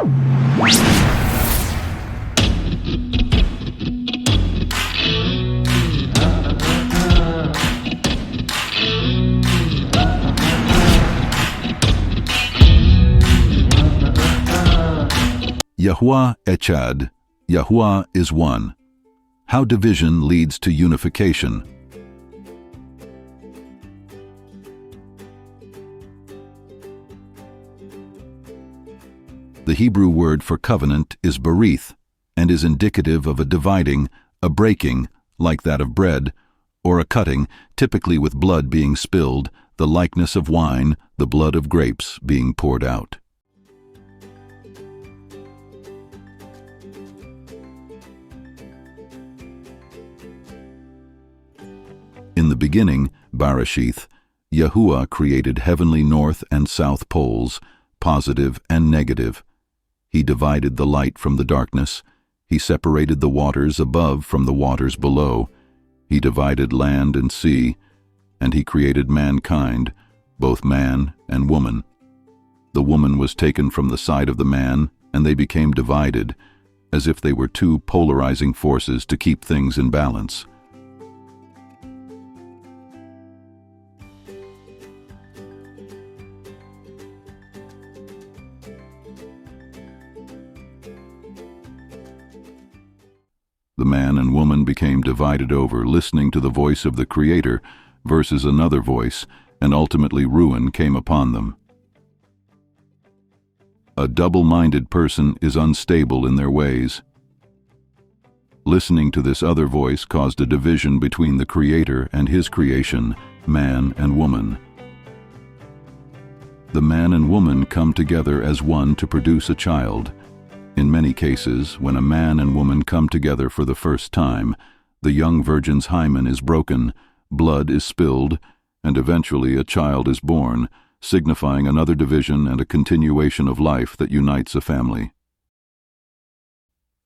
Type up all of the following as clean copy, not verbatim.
YHUH. YHUH is one. How division leads to unification. The Hebrew word for covenant is berith, and is indicative of a dividing, a breaking, like that of bread, or a cutting, typically with blood being spilled, the likeness of wine, the blood of grapes being poured out. In the beginning, Bereshith, YHUH created heavenly north and south poles, positive and negative. He divided the light from the darkness. He separated the waters above from the waters below. He divided land and sea, and he created mankind, both man and woman. The woman was taken from the side of the man, and they became divided, as if they were two polarizing forces to keep things in balance. The man and woman became divided over listening to the voice of the Creator versus another voice, and ultimately ruin came upon them. A double-minded person is unstable in their ways. Listening to this other voice caused a division between the Creator and His creation, man and woman. The man and woman come together as one to produce a child. In many cases, when a man and woman come together for the first time, the young virgin's hymen is broken, blood is spilled, and eventually a child is born, signifying another division and a continuation of life that unites a family.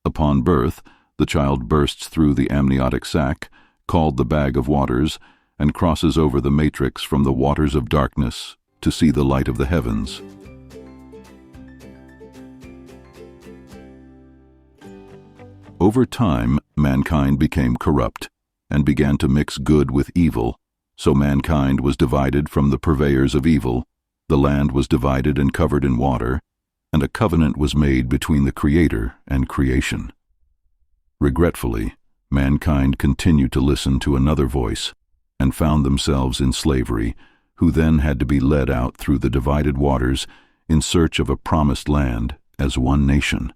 Upon birth, the child bursts through the amniotic sac, called the bag of waters, and crosses over the matrix from the waters of darkness to see the light of the heavens. Over time, mankind became corrupt and began to mix good with evil, so mankind was divided from the purveyors of evil, the land was divided and covered in water, and a covenant was made between the Creator and creation. Regretfully, mankind continued to listen to another voice and found themselves in slavery, who then had to be led out through the divided waters in search of a promised land as one nation.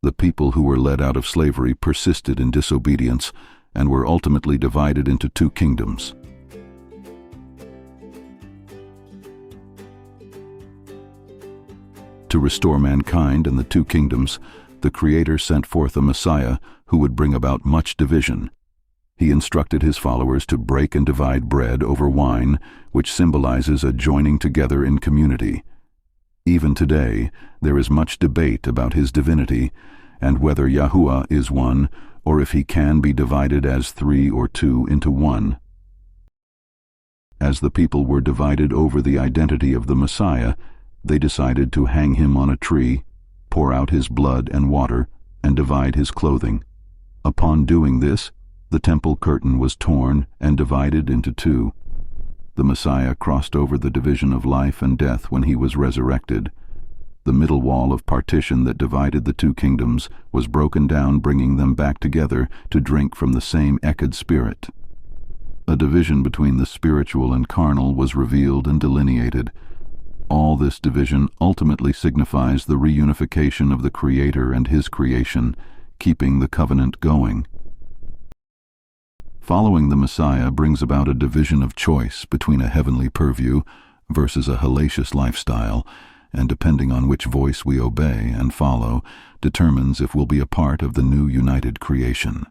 The people who were led out of slavery persisted in disobedience and were ultimately divided into two kingdoms. To restore mankind and the two kingdoms, the Creator sent forth a Messiah who would bring about much division. He instructed his followers to break and divide bread over wine, which symbolizes a joining together in community. Even today, there is much debate about his divinity and whether YHUH is one, or if he can be divided as three or two into one. As the people were divided over the identity of the Messiah, they decided to hang him on a tree, pour out his blood and water, and divide his clothing. Upon doing this, the temple curtain was torn and divided into two. The Messiah crossed over the division of life and death when he was resurrected. The middle wall of partition that divided the two kingdoms was broken down, bringing them back together to drink from the same Echad spirit. A division between the spiritual and carnal was revealed and delineated. All this division ultimately signifies the reunification of the Creator and His creation, keeping the covenant going. Following the Messiah brings about a division of choice between a heavenly purview versus a hellacious lifestyle, and depending on which voice we obey and follow, determines if we'll be a part of the new united creation.